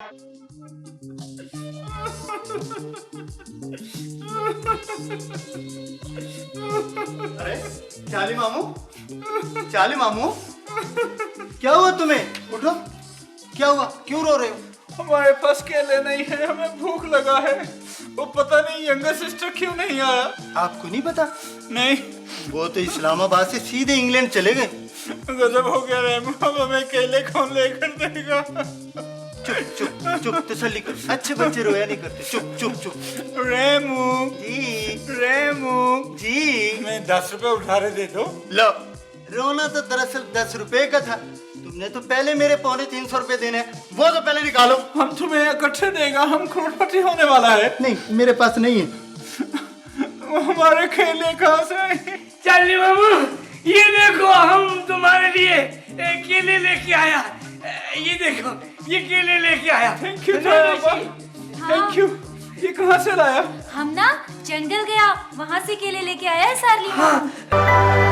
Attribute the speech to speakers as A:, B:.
A: अरे चाली मामू, चाली मामू, क्या हुआ तुम्हें? उठो, क्या हुआ? क्यों रो रहे हो?
B: हमारे पास केले नहीं है, हमें भूख लगा है। वो पता नहीं यंगर सिस्टर क्यों नहीं आया।
A: आपको नहीं पता?
B: नहीं।
A: वो तो इस्लामाबाद से सीधे इंग्लैंड चले गए।
B: गजब हो गया रेमू, अब हमें केले कौन लेकर देगा?
A: चुप चुप चुप, तसल्ली कर। अच्छे बच्चे रोया नहीं करते। चुप चुप चुप।
B: रेमू
A: जी
B: रेमू
A: जी,
B: मैं 10 रुपए उधारे दे दो।
A: लो, रोना तो दरअसल 10 रुपए का था। तुमने तो पहले मेरे 350 रुपए देने हैं, वो तो पहले निकालो।
B: हम तुम्हें इकट्ठे देगा, हम करोड़पति होने वाला है।
A: नहीं, मेरे पास नहीं है।
B: हमारे केले कहाँ से आए?
C: चाली मामू, ये देखो हम तुम्हारे लिए केले लेके आया। ये देखो, ये केले लेके आया।
B: Thank you thank you. ये कहाँ से लाया?
D: हम ना जंगल गया, वहाँ से केले लेके आया है सार्ली।